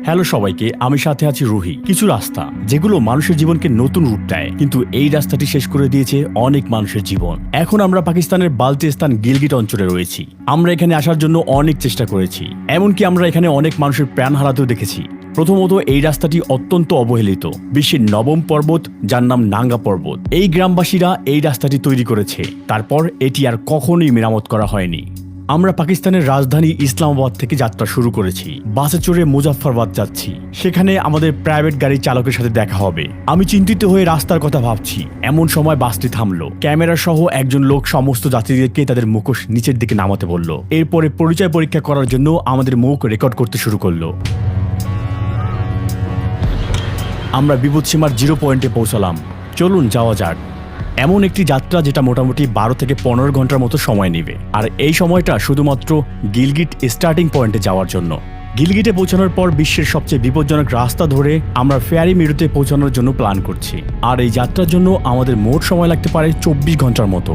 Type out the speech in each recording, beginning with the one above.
Hello সবাইকে, আমি সাথে আছি রুহি। কিছু রাস্তা যেগুলো মানুষের জীবনকে নতুন রূপ দেয়, কিন্তু এই রাস্তাটি শেষ করে দিয়েছে অনেক মানুষের জীবন। এখন আমরা পাকিস্তানের বালতিস্তান গিলগিট অঞ্চলে রয়েছি। আমরা এখানে আসার জন্য অনেক চেষ্টা করেছি, এমনকি আমরা এখানে অনেক মানুষের প্রাণ হারাতেও দেখেছি। প্রথমত, এই রাস্তাটি অত্যন্ত অবহেলিত। বিশ্বের 9ম পর্বত, যার নাম নাঙ্গা পর্বত, এই গ্রামবাসীরা এই রাস্তাটি তৈরি করেছে। তারপর এটি আর কখনোই মেরামত করা হয়নি। আমরা পাকিস্তানের রাজধানী ইসলামাবাদ থেকে যাত্রা শুরু করেছি। বাসে চড়ে মুজাফফরবাদ যাচ্ছি। সেখানে আমাদের প্রাইভেট গাড়ি চালকের সাথে দেখা হবে। আমি চিন্তিত হয়ে রাস্তার কথা ভাবছি, এমন সময় বাসটি থামলো। ক্যামেরা সহ একজন লোক সমস্ত যাত্রীদেরকে তাদের মুখোশ নিচের দিকে নামাতে বলল। এরপরে পরিচয় পরীক্ষা করার জন্য আমাদের মুখ রেকর্ড করতে শুরু করলো। আমরা বিপদসীমার 0 পয়েন্টে পৌঁছালাম। চলুন যাওয়া যাক। এমন একটি যাত্রা যেটা মোটামুটি 12 থেকে 15 ঘন্টার মতো সময় নেবে, আর এই সময়টা শুধুমাত্র গিলগিট স্টার্টিং পয়েন্টে যাওয়ার জন্য। গিলগিটে পৌঁছানোর পর বিশ্বের সবচেয়ে বিপজ্জনক রাস্তা ধরে আমরা ফেয়ারি মিরুতে পৌঁছানোর জন্য প্ল্যান করছি। আর এই যাত্রার জন্য আমাদের মোট সময় লাগতে পারে 24 ঘন্টার মতো।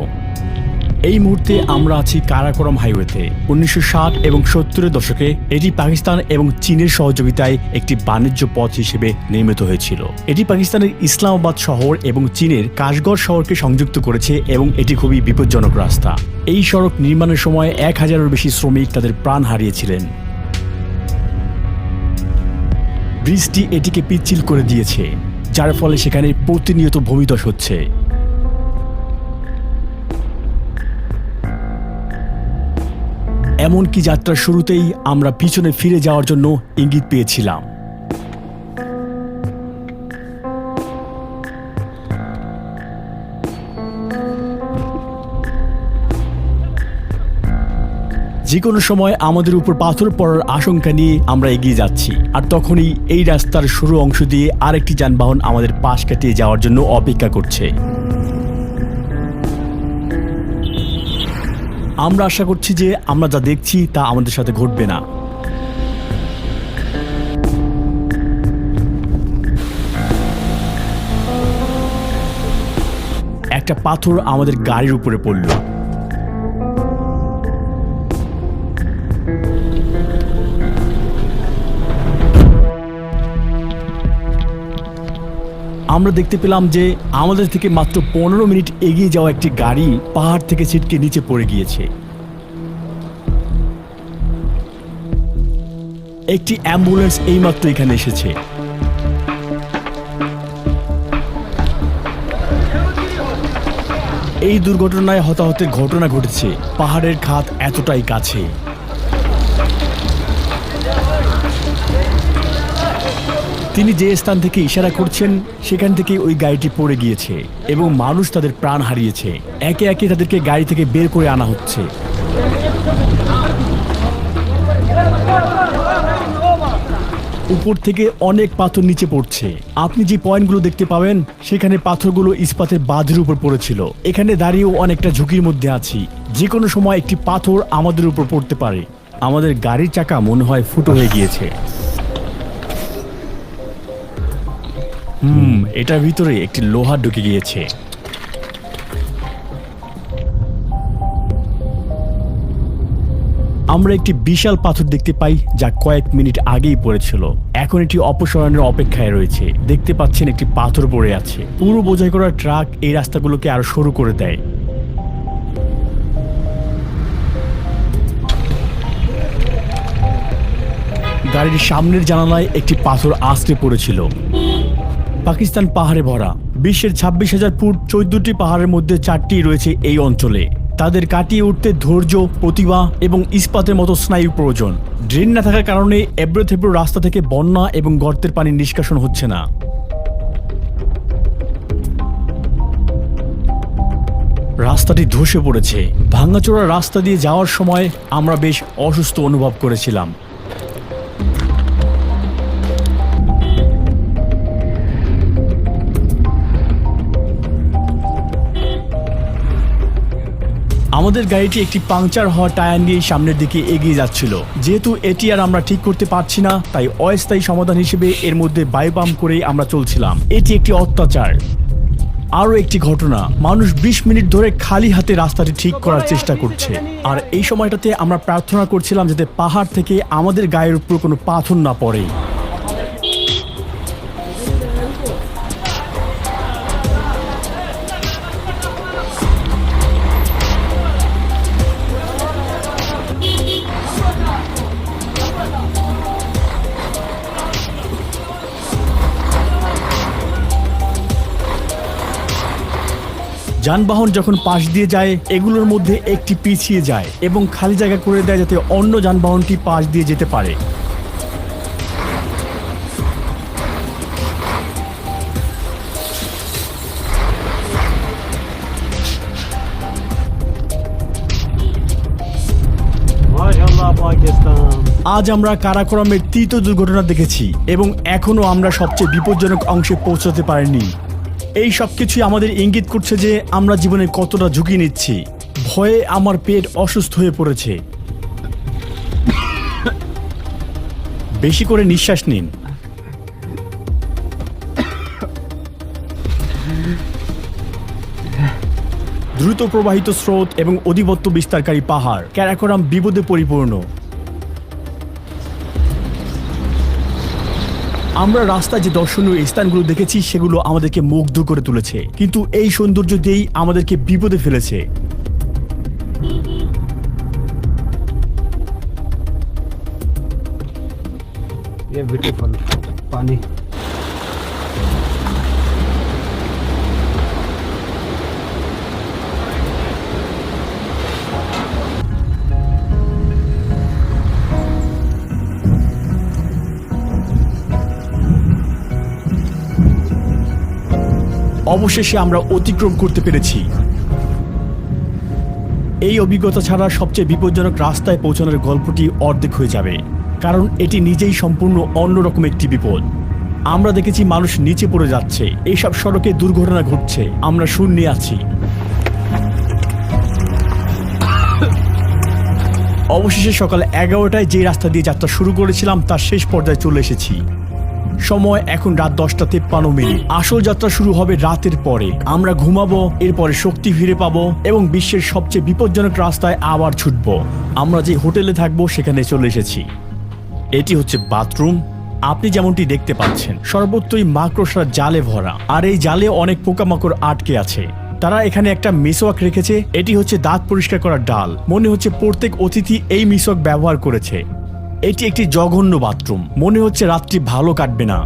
এই মুহূর্তে আমরা আছি কারাকোরাম হাইওয়েতে। 1960 এবং 70-এর দশকে এটি পাকিস্তান এবং চীনের সহযোগিতায় একটি বাণিজ্য পথ হিসেবে নির্মিত হয়েছিল। এটি পাকিস্তানের ইসলামাবাদ শহর এবং চীনের কাশগড় শহরকে সংযুক্ত করেছে, এবং এটি খুবই বিপজ্জনক রাস্তা। এই সড়ক নির্মাণের সময় 1000-এর বেশি শ্রমিক তাদের প্রাণ হারিয়েছিলেন। ব্রিজটি এটিকে পিচ্ছিল করে দিয়েছে, যার ফলে সেখানে প্রতিনিয়ত ভূমিধস হচ্ছে। এমনকি যাত্রার শুরুতেই আমরা পিছনে ফিরে যাওয়ার জন্য ইঙ্গিত পেয়েছিলাম। যে কোনো সময় আমাদের উপর পাথর পড়ার আশঙ্কা নিয়ে আমরা এগিয়ে যাচ্ছি, আর তখনই এই রাস্তার শুরু অংশ দিয়ে আরেকটি যানবাহন আমাদের পাশ কাটিয়ে যাওয়ার জন্য অপেক্ষা করছে। আমরা আশা করছি যে আমরা যা দেখছি তা আমাদের সাথে ঘটবে না। একটা পাথর আমাদের গাড়ির উপরে পড়ল। আমরা দেখতে পেলাম যে আমাদের থেকে মাত্র 15 মিনিট এগিয়ে যাওয়া একটি গাড়ি পাহাড় থেকে ছিটকে নিচে পড়ে গিয়েছে। একটি অ্যাম্বুলেন্স এইমাত্র এখানে এসেছে। এই দুর্ঘটনায় হতাহতের ঘটনা ঘটেছে। পাহাড়ের খাত এতটাই কাছে। তিনি যে স্থান থেকে ইশারা করছেন সেখান থেকে ওই গাড়িটি পড়ে গিয়েছে, এবং মানুষ তাদের প্রাণ হারিয়েছে। একে একে তাদেরকে গাড়ি থেকে বের করে আনা হচ্ছে। উপর থেকে অনেক পাথর নিচে পড়ছে। আপনি যে পয়েন্টগুলো দেখতে পাবেন সেখানে পাথরগুলো ইস্পাতের বাঁধের উপর পড়েছিল। এখানে দাঁড়িয়েও অনেকটা ঝুঁকির মধ্যে আছি। যে কোনো সময় একটি পাথর আমাদের উপর পড়তে পারে। আমাদের গাড়ির চাকা মনে হয় ফুটো হয়ে গিয়েছে। এটার ভিতরে একটি লোহা ঢুকে গিয়েছে। আমরা একটি বিশাল পাথর দেখতে পাই, যা কয়েক মিনিট আগেই পড়েছিল। এখন এটি অপসারণের অপেক্ষায় রয়েছে। দেখতে পাচ্ছেন একটি পাথর পড়ে আছে। পুরো বোঝাই করা ট্রাক এই রাস্তাগুলোকে আরো সরু করে দেয়। গাড়ির সামনের জানালায় একটি পাথর আছড়ে পড়েছিল। পাকিস্তান পাহাড়ে ভরা। বিশ্বের 26,000 ফুট 14টি পাহাড়ের মধ্যে 4টি রয়েছে এই অঞ্চলে। তাদের কাটিয়ে উঠতে ধৈর্য, প্রতিভা এবং ইস্পাতের মতো স্নায়ু প্রয়োজন। ড্রেন না থাকার কারণে এবড়ো থেবড়ো রাস্তা থেকে বন্যা এবং গর্তের পানি নিষ্কাশন হচ্ছে না। রাস্তাটি ধসে পড়েছে। ভাঙাচোরা রাস্তা দিয়ে যাওয়ার সময় আমরা বেশ অসুস্থ অনুভব করেছিলাম। আমাদের গাড়িটি একটি পাংচার হওয়া টায়ার নিয়ে সামনের দিকে এগিয়ে যাচ্ছিল। যেহেতু এটি আর আমরা ঠিক করতে পারছি না, তাই অস্থায়ী সমাধান হিসেবে এর মধ্যে বায়ু পাম্প করে আমরা চলছিলাম। এটি একটি অত্যাচার। আরও একটি ঘটনা, মানুষ 20 মিনিট ধরে খালি হাতে রাস্তাটি ঠিক করার চেষ্টা করছে। আর এই সময়টাতে আমরা প্রার্থনা করছিলাম যাতে পাহাড় থেকে আমাদের গায়ের উপর কোনো পাথর না পড়ে। যানবাহন যখন পাশ দিয়ে যায় এগুলোর মধ্যে একটি পিছিয়ে যায় এবং খালি জায়গা করে দেয় যাতে অন্য যানবাহনটি পাশ দিয়ে যেতে পারে। আজ আমরা কারাকোরামের তৃতীয় দুর্ঘটনা দেখেছি এবং এখনো আমরা সবচেয়ে বিপজ্জনক অংশে পৌঁছাতে পারিনি। এই সব কিছুই আমাদের ইঙ্গিত করছে যে আমরা জীবনে কতটা ঝুঁকি নিচ্ছি। ভয়ে আমার পেট অসুস্থ হয়ে পড়েছে। বেশি করে নিঃশ্বাস নিন। দ্রুত প্রবাহিত স্রোত এবং অধিপত্য বিস্তারকারী পাহাড়, কারাকোরাম বিপদে পরিপূর্ণ। আমরা রাস্তায় যে দর্শনীয় স্থানগুলো দেখেছি সেগুলো আমাদেরকে মুগ্ধ করে তুলেছে, কিন্তু এই সৌন্দর্য দিয়েই আমাদেরকে বিপদে ফেলেছে। পানি অবশেষে আমরা অতিক্রম করতে পেরেছি। এই অভিজ্ঞতা ছাড়া সবচেয়ে বিপজ্জনক রাস্তায় পৌঁছানোর গল্পটি অর্ধেক হয়ে যাবে, কারণ এটি নিজেই সম্পূর্ণ অন্যরকম একটি বিপদ। আমরা দেখেছি মানুষ নিচে পড়ে যাচ্ছে, এইসব সড়কে দুর্ঘটনা ঘটছে, আমরা শূন্যে আছি। অবশেষে সকাল 11টায় যে রাস্তা দিয়ে যাত্রা শুরু করেছিলাম তার শেষ পর্যায়ে চলে এসেছি। সময় এখন রাত 10:53। আসল যাত্রা শুরু হবে রাতের পরে। আমরা ঘুমাবো, এরপরে শক্তি ফিরে পাবো এবং বিশ্বের সবচেয়ে বিপজ্জনক রাস্তায় আবার ছুটবো। আমরা যে হোটেলে থাকবো সেখানে চলে এসেছি। এটি হচ্ছে বাথরুম। আপনি যেমনটি দেখতে পাচ্ছেন সর্বত্রই মাকড়সার জালে ভরা, আর এই জালে অনেক পোকামাকড় আটকে আছে। তারা এখানে একটা মিসওয়াক রেখেছে। এটি হচ্ছে দাঁত পরিষ্কার করার ডাল। মনে হচ্ছে প্রত্যেক অতিথি এই মিসওয়াক ব্যবহার করেছে। এটি একটি জঘন্য বাথরুম। মনে হচ্ছে রাতটি ভালো কাটবে না।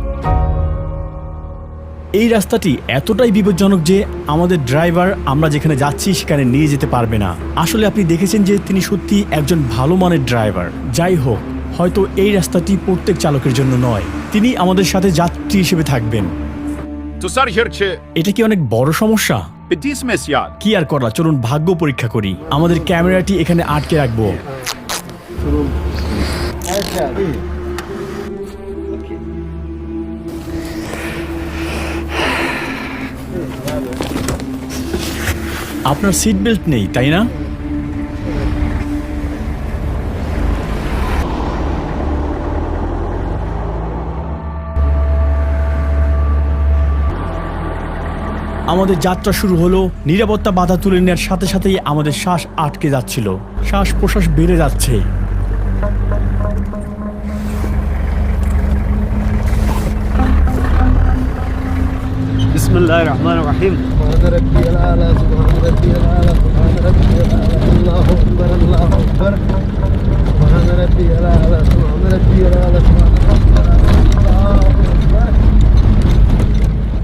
এই রাস্তাটি এতটাই বিপজ্জনক যে আমাদের ড্রাইভার আমরা যেখানে যাচ্ছি সেখানে নিয়ে যেতে পারবে না। আসলে আপনি দেখেছেন যে তিনি সত্যি একজন ভালো মানের ড্রাইভার। যাই হোক, হয়তো এই রাস্তাটি প্রত্যেক চালকের জন্য নয়। তিনি আমাদের সাথে যাত্রী হিসেবে থাকবেন। এটা কি অনেক বড় সমস্যা? কি আর করা, চলুন ভাগ্য পরীক্ষা করি। আমাদের ক্যামেরাটি এখানে আটকে রাখবো। আপনার সিট বেল্ট নেই, তাই না? আমাদের যাত্রা শুরু হলো। নিরাপত্তা বাধা তুলে নেওয়ার সাথে সাথেই আমাদের শ্বাস আটকে যাচ্ছিল। শ্বাস প্রশ্বাস বেড়ে যাচ্ছে। বিসমিল্লাহির রহমানির রহিম। সুবহান রাব্বিয়াল আলা সুবহান রাব্বিয়াল আলা সুবহান রাব্বিয়াল আলা আল্লাহু আকবার আল্লাহু আকবার সুবহান রাব্বিয়াল আলা সুবহান রাব্বিয়াল আলা সুবহান রাব্বিয়াল আলা আল্লাহু আকবার।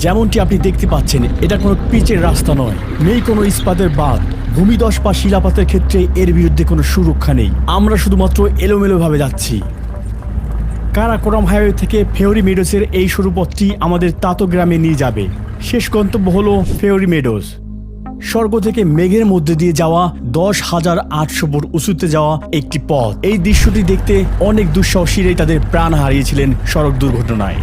যেমনটি আপনি দেখতে পাচ্ছেন, এটা কোনো পিচের রাস্তা নয়, নেই কোনো ইস্পাতের বাঁধ। ভূমিধস বা শিলাপাতের ক্ষেত্রে এর বিরুদ্ধে কোনো সুরক্ষা নেই। আমরা শুধুমাত্র এলোমেলোভাবে যাচ্ছি। কারাকোরাম হাইওয়ে থেকে ফেওরি মেডোসের এই সরু পথটি আমাদের তাতো গ্রামে নিয়ে যাবে। শেষ গন্তব্য হলো ফেওরি মেডোস। স্বর্গ থেকে মেঘের মধ্যে দিয়ে যাওয়া 10,800 ফুট উঁচুতে যাওয়া একটি পথ। এই দৃশ্যটি দেখতে অনেক দুঃসাহসীরাই তাদের প্রাণ হারিয়েছিলেন সড়ক দুর্ঘটনায়।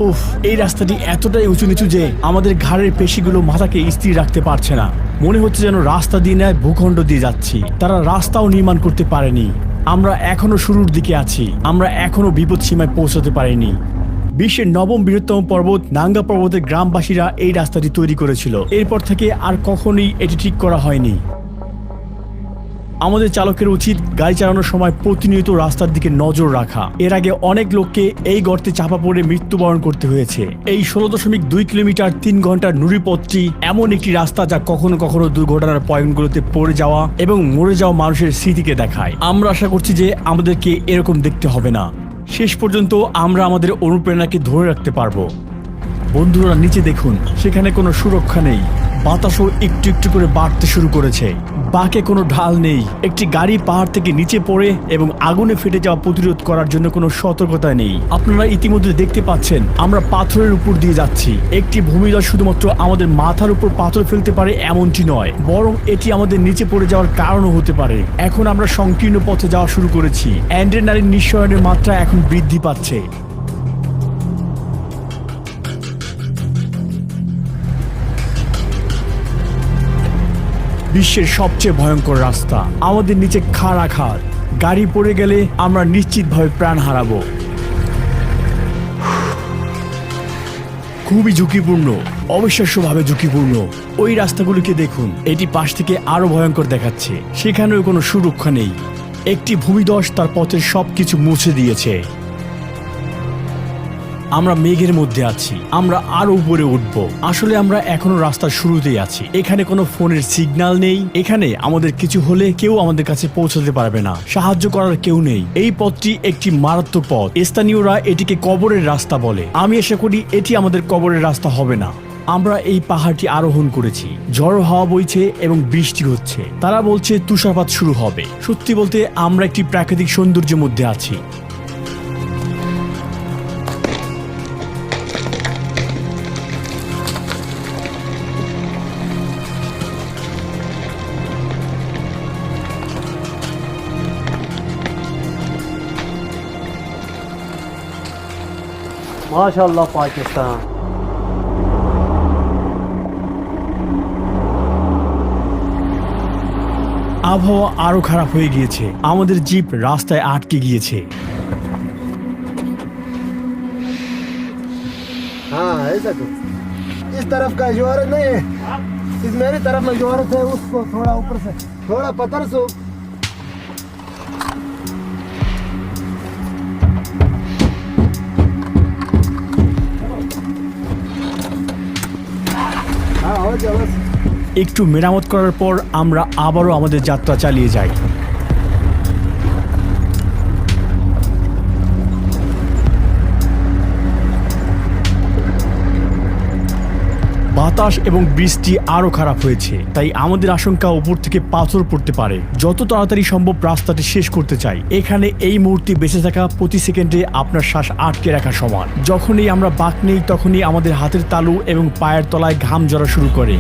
উফ, এই রাস্তাটি এতটাই উঁচু নিচু যে আমাদের ঘাড়ের পেশিগুলো মাথাকে স্থির রাখতে পারছে না। মনে হচ্ছে যেন রাস্তা দিয়ে নেয় ভূখণ্ড দিয়ে যাচ্ছি। তারা রাস্তাও নির্মাণ করতে পারেনি। আমরা এখনো শুরুর দিকে আছি। আমরা এখনো বিপদ সীমায় পৌঁছতে পারিনি। বিশ্বের 9ম বৃহত্তম পর্বত নাঙ্গা পর্বতের গ্রামবাসীরা এই রাস্তাটি তৈরি করেছিল। এরপর থেকে আর কখনোই এটি ঠিক করা হয়নি। আমাদের চালকের উচিত গাড়ি চালানোর সময় প্রতিনিয়ত রাস্তার দিকে নজর রাখা। এর আগে অনেক লোককে এই গর্তে চাপা পড়ে মৃত্যুবরণ করতে হয়েছে। এই 16.2 কিলোমিটার 3 ঘন্টার নুড়ি পথটি এমন একটি রাস্তা যা কখনো কখনো দুর্ঘটনার পয়েন্টগুলোতে পড়ে যাওয়া এবং মরে যাওয়া মানুষের স্মৃতিকে দেখায়। আমরা আশা করছি যে আমাদেরকে এরকম দেখতে হবে না। শেষ পর্যন্ত আমরা আমাদের অনুপ্রেরণাকে ধরে রাখতে পারবো। বন্ধুরা, নিচে দেখুন, সেখানে কোনো সুরক্ষা নেই। বাতাসও একটু একটু করে বাড়তে শুরু করেছে। বাঁকে কোনো ঢাল নেই। একটি গাড়ি পাহাড় থেকে নিচে পড়ে এবং আগুনে ফেটে যাওয়া প্রতিরোধ করার জন্য কোনো সতর্কতা নেই। আপনারা ইতিমধ্যে দেখতে পাচ্ছেন আমরা পাথরের উপর দিয়ে যাচ্ছি। একটি ভূমিধস শুধুমাত্র আমাদের মাথার উপর পাথর ফেলতে পারে এমনটি নয়, বরং এটি আমাদের নিচে পড়ে যাওয়ার কারণও হতে পারে। এখন আমরা সংকীর্ণ পথে যাওয়া শুরু করেছি। অ্যাড্রেনালিন নিঃসরণের মাত্রা এখন বৃদ্ধি পাচ্ছে। বিশ্বের সবচেয়ে ভয়ঙ্কর রাস্তা। আমাদের নিচে খাড়া খাদ। গাড়ি পড়ে গেলে আমরা নিশ্চিতভাবে প্রাণ হারাবো। খুবই ঝুঁকিপূর্ণ, অবিশ্বাস্যভাবে ঝুঁকিপূর্ণ। ওই রাস্তাগুলিকে দেখুন, এটি পাশ থেকে আরো ভয়ঙ্কর দেখাচ্ছে। সেখানেও কোনো সুরক্ষা নেই। একটি ভূমিধস তার পথের সবকিছু মুছে দিয়েছে। আমরা মেঘের মধ্যে আছি। আমরা আরো উপরে উঠব। আসলে আমরা এখনো রাস্তার শুরুতেই আছি। এখানে কোনো ফোনের সিগন্যাল নেই। এখানে আমাদের কিছু হলে কেউ আমাদের কাছে পৌঁছাতে পারবে না। সাহায্য করার কেউ নেই। এই পথটি একটি মারাত্মক পথ। স্থানীয়রা এটিকে কবরের রাস্তা বলে। আমি আশা করি এটি আমাদের কবরের রাস্তা হবে না। আমরা এই পাহাড়টি আরোহণ করেছি। ঝড়ো হাওয়া বইছে এবং বৃষ্টি হচ্ছে। তারা বলছে তুষারপাত শুরু হবে। সত্যি বলতে আমরা একটি প্রাকৃতিক সৌন্দর্যের মধ্যে আছি। माशाल्लाह पाकिस्तान। আবহাওয়া আরো খারাপ হয়ে গিয়েছে। আমাদের জিপ রাস্তায় আটকে গিয়েছে। हाँ ऐसा कुछ इस तरफ का जोरत नहीं है। इस मेरी तरफ में जोरत है, उसको थोड़ा ऊपर से थोड़ा पत्थर से हाँ हो जाओ बस। একটু মেরামত করার পর আমরা আবারও আমাদের যাত্রা চালিয়ে যাই। বাতাস এবং বৃষ্টি আরো খারাপ হয়েছে, তাই আমাদের আশঙ্কা উপর থেকে পাথর পড়তে পারে। যত তাড়াতাড়ি সম্ভব রাস্তাটি শেষ করতে চাই। এখানে এই মুহূর্তে বেঁচে থাকা প্রতি সেকেন্ডে আপনার শ্বাস আটকে রাখা সমান। যখনই আমরা বাঁক নেই তখনই আমাদের হাতের তালু এবং পায়ের তলায় ঘাম ঝরা শুরু করে।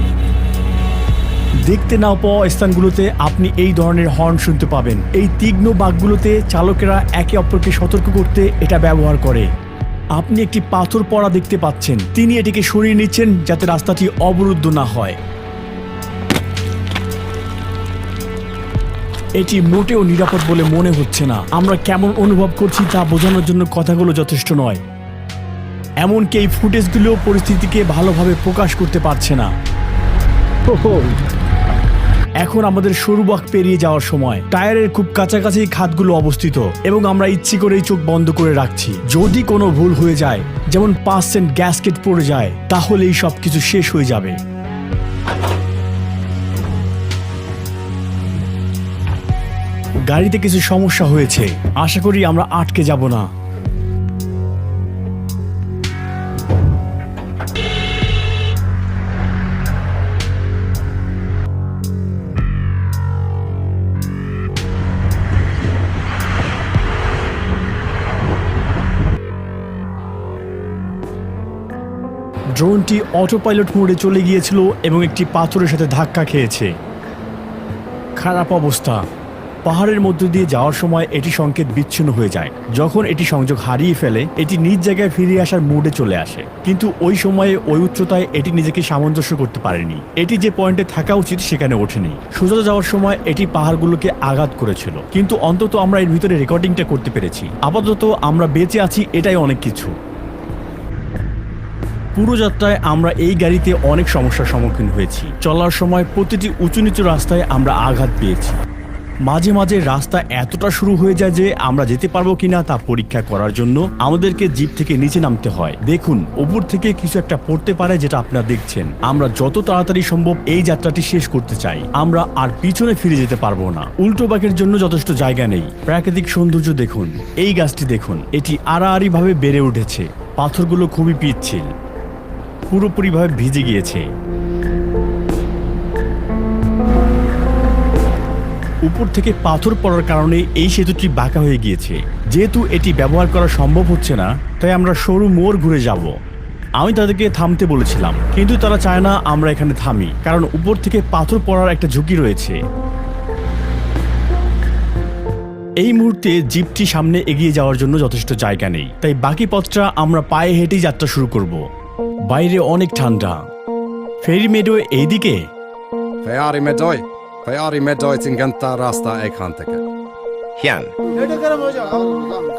দেখতে না পাওয়া স্থানগুলোতে আপনি এই ধরনের হর্ন শুনতে পাবেন। এই তীক্ষ্ণ বাঁকগুলোতে চালকেরা একে অপরকে সতর্ক করতে এটা ব্যবহার করে। আপনি একটি পাথর পড়া দেখতে পাচ্ছেন। তিনি এটিকে সরিয়ে নিচ্ছেন যাতে রাস্তাটি অবরুদ্ধ না হয়। এটি মোটেও নিরাপদ বলে মনে হচ্ছে না। আমরা কেমন অনুভব করছি তা বোঝানোর জন্য কথাগুলো যথেষ্ট নয়। এমনকি এই ফুটেজগুলো পরিস্থিতিকে ভালোভাবে প্রকাশ করতে পারছে না। এখন আমাদের সরু বাঁক পেরিয়ে যাওয়ার সময়। টায়ারের খুব কাছাকাছি খাদগুলো অবস্থিত এবং আমরা ইচ্ছে করেই চোখ বন্ধ করে রাখছি। যদি কোনো ভুল হয়ে যায়, যেমন 5 সেন্ট গ্যাসকেট পড়ে যায়, তাহলেই সবকিছু শেষ হয়ে যাবে। গাড়িতে কিছু সমস্যা হয়েছে। আশা করি আমরা আটকে যাব না। ড্রোনটি অটো পাইলট মোডে চলে গিয়েছিল এবং একটি পাথরের সাথে ধাক্কা খেয়েছে। খারাপ অবস্থা। পাহাড়ের মধ্য দিয়ে যাওয়ার সময় এটি সংকেত বিচ্ছিন্ন হয়ে যায়। যখন এটি সংযোগ হারিয়ে ফেলে, এটি নিজ জায়গায় ফিরে আসার মুডে চলে আসে। কিন্তু ওই সময়ে ওই উচ্চতায় এটি নিজেকে সামঞ্জস্য করতে পারেনি। এটি যে পয়েন্টে থাকা উচিত সেখানে ওঠেনি। সোজা যাওয়ার সময় এটি পাহাড়গুলোকে আঘাত করেছিল। কিন্তু অন্তত আমরা এর ভিতরে রেকর্ডিংটা করতে পেরেছি। আপাতত আমরা বেঁচে আছি, এটাই অনেক কিছু। পুরো যাত্রায় আমরা এই গাড়িতে অনেক সমস্যার সম্মুখীন হয়েছি। চলার সময় প্রতিটি উঁচু নিচু রাস্তায় আমরা আঘাত পেয়েছি। মাঝে মাঝে রাস্তা এতটা শুরু হয়ে যায় যে আমরা যেতে পারবো কিনা তা পরীক্ষা করার জন্য আমাদেরকে জিপ থেকে নিচে নামতে হয়। দেখুন, উপর থেকে কিছু একটা পড়তে পারে যেটা আপনারা দেখছেন। আমরা যত তাড়াতাড়ি সম্ভব এই যাত্রাটি শেষ করতে চাই। আমরা আর পিছনে ফিরে যেতে পারবো না। উল্টো বাঁকের জন্য যথেষ্ট জায়গা নেই। প্রাকৃতিক সৌন্দর্য দেখুন, এই গাছটি দেখুন, এটি আড়াআড়ি ভাবে বেড়ে উঠেছে। পাথরগুলো খুবই পিচ্ছিল, পুরোপুরিভাবে ভিজে গিয়েছে। উপর থেকে পাথর পড়ার কারণে এই সেতুটি বাঁকা হয়ে গিয়েছে। যেহেতু এটি ব্যবহার করা সম্ভব হচ্ছে না, তাই আমরা সরু মোড় ঘুরে যাব। আমি তাদেরকে থামতে বলেছিলাম, কিন্তু তারা চায় না আমরা এখানে থামি, কারণ উপর থেকে পাথর পড়ার একটা ঝুঁকি রয়েছে। এই মুহূর্তে জিপটি সামনে এগিয়ে যাওয়ার জন্য যথেষ্ট জায়গা নেই, তাই বাকি পথটা আমরা পায়ে হেঁটেই যাত্রা শুরু করব। বাইরে অনেক ঠান্ডা। ফেরি মেডো এইদিকে। ফেয়ারি মেডয় চিনগান্তা রাস্তা এখান থেকে। Hian. এটা গরম হয়ে যাও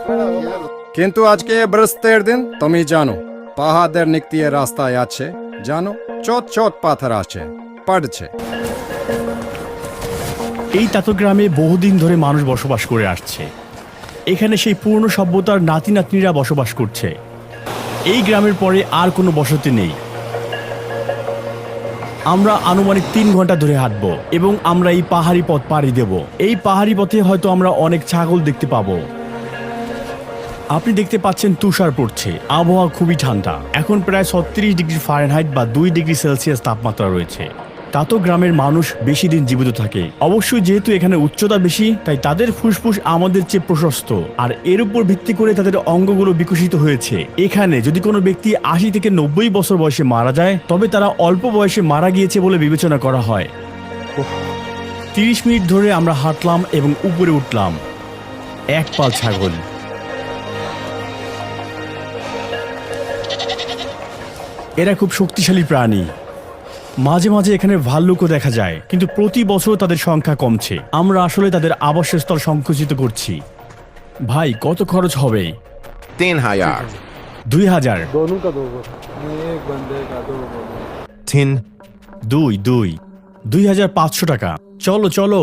খড়া হয়ে যাও। কিন্তু আজকে বৃহস্পতির দিন, তুমি জানো পাহাড়ের নিকটিয়ে রাস্তায় আছে, জানো চট চট পাথর আছে, পড়ছে। এই তাতো গ্রামে বহুদিন ধরে মানুষ বসবাস করে আসছে। এখানে সেই পুরনো সভ্যতার নাতি নাতনিরা বসবাস করছে। এই গ্রামের পরে আর কোনো বসতি নেই। আমরা আনুমানিক 3 ঘন্টা ধরে হাঁটবো এবং আমরা এই পাহাড়ি পথ পাড়ি দেব। এই পাহাড়ি পথে হয়তো আমরা অনেক ছাগল দেখতে পাবো। আপনি দেখতে পাচ্ছেন তুষার পড়ছে। আবহাওয়া খুবই ঠান্ডা। এখন প্রায় 36 ডিগ্রি ফারেনহাইট বা 2 ডিগ্রি সেলসিয়াস তাপমাত্রা রয়েছে। তাতো গ্রামের মানুষ বেশি দিন জীবিত থাকে। অবশ্যই যেহেতু এখানে উচ্চতা বেশি, তাই তাদের ফুসফুস আমাদের চেয়ে প্রশস্ত, আর এর উপর ভিত্তি করে তাদের অঙ্গগুলো বিকশিত হয়েছে। এখানে যদি কোনো ব্যক্তি 80 থেকে 90 বছর বয়সে মারা যায়, তবে তারা অল্প বয়সে মারা গিয়েছে বলে বিবেচনা করা হয়। 30 মিনিট ধরে আমরা হাঁটলাম এবং উপরে উঠলাম। এক পাল ছাগল। এরা খুব শক্তিশালী প্রাণী। মাঝে মাঝে এখানে ভাল্লুকও দেখা যায়, কিন্তু প্রতি বছর তাদের সংখ্যা কমছে। আমরা আসলে তাদের আবাসস্থল সংকুচিত করছি। ভাই, কত খরচ হবে? 3000. 2000। दोनों का 2 एक बंदे का 2 10. 2500 টাকা। চলো চলো।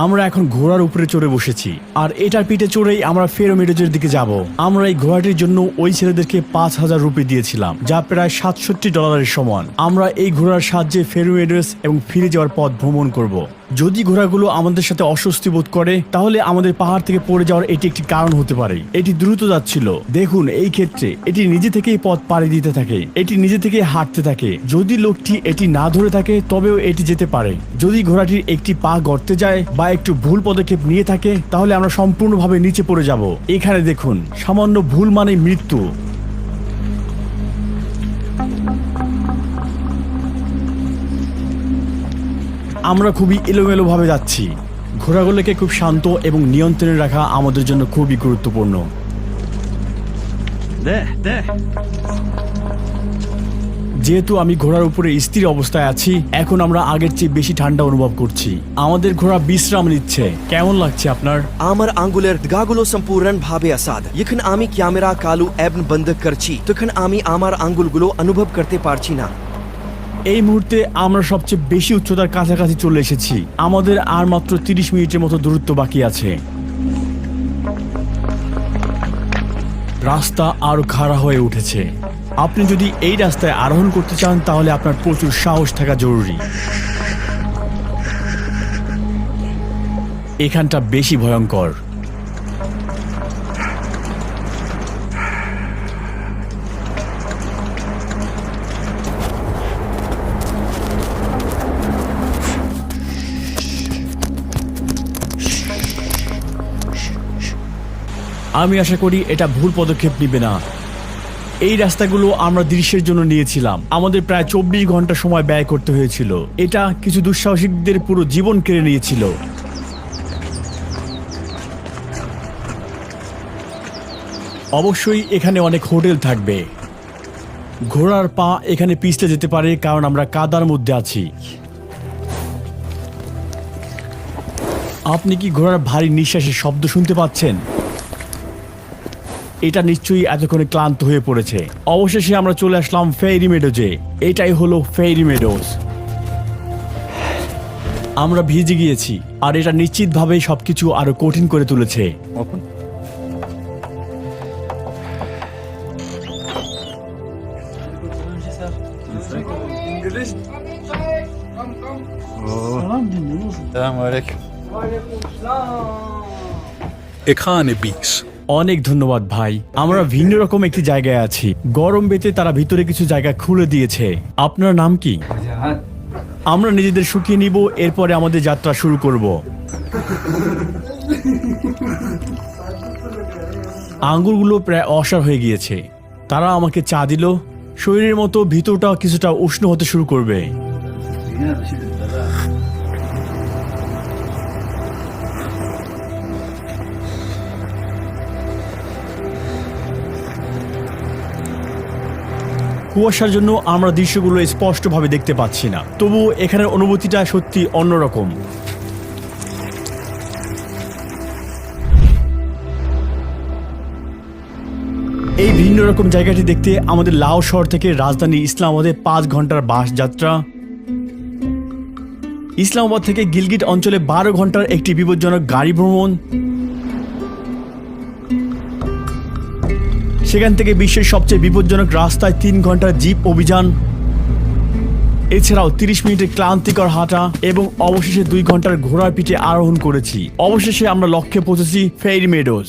আমরা এখন ঘোড়ার উপরে চড়ে বসেছি, আর এটার পিঠে চড়েই আমরা ফেরোমেডোজের দিকে যাব। আমরা এই ঘোড়াটির জন্য ওই ছেলেদেরকে 5000 রুপি দিয়েছিলাম, যা প্রায় $67 সমান। আমরা এই ঘোড়ার সাহায্যে ফেরোমেডোজ এবং ফিরে যাওয়ার পথ ভ্রমণ করব। যদি ঘোড়াগুলো আমাদের সাথে অস্বস্তি বোধ করে, তাহলে আমাদের পাহাড় থেকে পড়ে যাওয়ার এটি একটি কারণ হতে পারে। এটি দ্রুত যাচ্ছিল। দেখুন, এই ক্ষেত্রে এটি নিজে থেকেই পথ পাড়ি দিতে থাকে, এটি নিজে থেকে হাঁটতে থাকে। যদি লোকটি এটি না ধরে থাকে, তবেও এটি যেতে পারে। যদি ঘোড়াটির একটি পা গর্তে যায় বা একটু ভুল পদক্ষেপ নিয়ে থাকে, তাহলে আমরা সম্পূর্ণভাবে নিচে পড়ে যাব। এখানে দেখুন, সামান্য ভুল মানে মৃত্যু। আমরা খুবই এলোমেলো ভাবে যাচ্ছি। ঘোড়াগুলোকে খুব শান্ত এবং নিয়ন্ত্রণে রাখা আমাদের জন্য খুবই গুরুত্বপূর্ণ। যেহেতু আমি ঘোড়ার উপরে স্থির অবস্থায় আছি, এখন আমরা আগের চেয়ে বেশি ঠান্ডা অনুভব করছি। আমাদের ঘোড়া বিশ্রাম নিচ্ছে। কেমন লাগছে আপনার? আমার আঙ্গুলের দাগগুলো সম্পূর্ণভাবে আসাদ। এখন আমি ক্যামেরা কালু অ্যাপ বন্ধ করছি, তখন আমি আমার আঙ্গুলগুলো অনুভব করতে পারছি না। এই মুহূর্তে আমরা সবচেয়ে বেশি উচ্চতার কাছাকাছি চলে এসেছি। আমাদের আর মাত্র 30 মিনিটের মতো দূরত্ব বাকি আছে। রাস্তা আরো খাড়া হয়ে উঠেছে। আপনি যদি এই রাস্তায় আরোহণ করতে চান, তাহলে আপনার প্রচুর সাহস থাকা জরুরি। এখানটা বেশি ভয়ঙ্কর। আমি আশা করি এটা ভুল পদক্ষেপ নিবে না। এই রাস্তাগুলো আমরা দৃশ্যের জন্য নিয়েছিলাম। আমাদের প্রায় 24 ঘন্টা সময় ব্যয় করতে হয়েছিল। এটা কিছু দুঃসাহসিকদের পুরো জীবন কেড়ে নিয়েছিল। অবশ্যই এখানে অনেক হোটেল থাকবে। ঘোড়ার পা এখানে পিছলে যেতে পারে, কারণ আমরা কাদার মধ্যে আছি। আপনি কি ঘোড়ার ভারী নিঃশ্বাসের শব্দ শুনতে পাচ্ছেন? এটা নিশ্চয়ই এতক্ষণে ক্লান্ত হয়ে পড়েছে। অবশেষে আমরা চলে আসলাম ফেরি মেডোজে। এটাই হলো ফেরি মেডোজ। আমরা ভিজে গিয়েছি আর এটা নিশ্চিতভাবেই সবকিছু আরো কঠিন করে তুলেছে। এখানে 20 অনেক ধন্যবাদ ভাই। আমরা ভিন্ন রকম একটি জায়গায় আছি। গরম বেতে তারা ভিতরে কিছু জায়গা খুলে দিয়েছে। আপনার নাম কি? আমরা নিজেদের শুকিয়ে নিব, এরপরে আমাদের যাত্রা শুরু করব। আঙ্গুরগুলো প্রায় অসাড় হয়ে গিয়েছে। তারা আমাকে চা দিল। শরীরের মতো ভিতরটা কিছুটা উষ্ণ হতে শুরু করবে। কুয়াশার জন্য আমরা দৃশ্যগুলো স্পষ্টভাবে দেখতে পাচ্ছি না, তবুও এখানের অনুভূতিটা সত্যি অন্যরকম। এই ভিন্ন রকম জায়গাটি দেখতে আমাদের লাও শহর থেকে রাজধানী ইসলামাবাদে 5 ঘন্টার বাস যাত্রা। ইসলামাবাদ থেকে গিলগিট অঞ্চলে 12 ঘন্টার একটি বিপজ্জনক গাড়ি ভ্রমণ। সেখান থেকে বিশ্বের সবচেয়ে বিপজ্জনক রাস্তায় 3 ঘন্টার জিপ অভিযান। এছাড়াও 30 মিনিটের ক্লান্তিকর হাঁটা এবং অবশেষে 2 ঘন্টার ঘোড়ার পিঠে আরোহণ করেছি। অবশেষে আমরা লক্ষ্যে পৌঁছেছি ফেরি মেডোজ।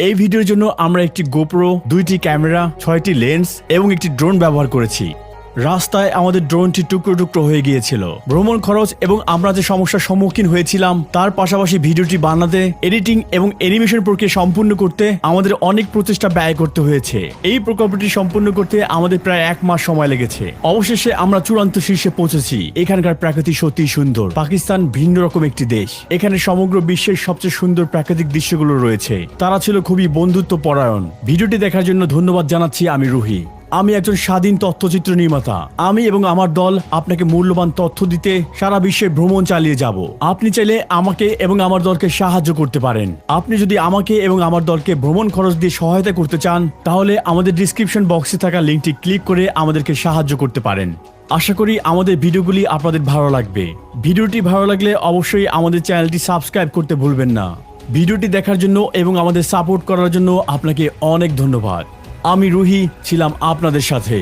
এই ভিডিওর জন্য আমরা একটি গোপ্রো, 2টি ক্যামেরা, 6টি লেন্স এবং একটি ড্রোন ব্যবহার করেছি। রাস্তায় আমাদের ড্রোনটি টুকরো টুকরো হয়ে গিয়েছিল। ভ্রমণ খরচ এবং আমরা যে সমস্যার সম্মুখীন হয়েছিলাম তার পাশাপাশি ভিডিওটি বানাতে, এডিটিং এবং অ্যানিমেশন প্রক্রিয়া সম্পূর্ণ করতে আমাদের অনেক প্রচেষ্টা ব্যয় করতে হয়েছে। এই প্রকল্পটি সম্পূর্ণ করতে আমাদের প্রায় 1 মাস সময় লেগেছে। অবশেষে আমরা চূড়ান্ত শীর্ষে পৌঁছেছি। এখানকার প্রাকৃতিক সত্যিই সুন্দর। পাকিস্তান ভিন্ন রকম একটি দেশ। এখানে সমগ্র বিশ্বের সবচেয়ে সুন্দর প্রাকৃতিক দৃশ্যগুলো রয়েছে। তারা ছিল খুবই বন্ধুত্ব পরায়ণ। ভিডিওটি দেখার জন্য ধন্যবাদ জানাচ্ছি। আমি রুহি। আমি একজন স্বাধীন তথ্যচিত্র নির্মাতা। আমি এবং আমার দল আপনাকে মূল্যবান তথ্য দিতে সারা বিশ্বে ভ্রমণ চালিয়ে যাব। আপনি চাইলে আমাকে এবং আমার দলকে সাহায্য করতে পারেন। আপনি যদি আমাকে এবং আমার দলকে ভ্রমণ খরচ দিয়ে সহায়তা করতে চান তাহলে আমাদের ডিসক্রিপশন বক্সে থাকা লিঙ্কটি ক্লিক করে আমাদেরকে সাহায্য করতে পারেন। আশা করি আমাদের ভিডিওগুলি আপনাদের ভালো লাগবে। ভিডিওটি ভালো লাগলে অবশ্যই আমাদের চ্যানেলটি সাবস্ক্রাইব করতে ভুলবেন না। ভিডিওটি দেখার জন্য এবং আমাদের সাপোর্ট করার জন্য আপনাকে অনেক ধন্যবাদ। আমি রুহি ছিলাম আপনাদের সাথে।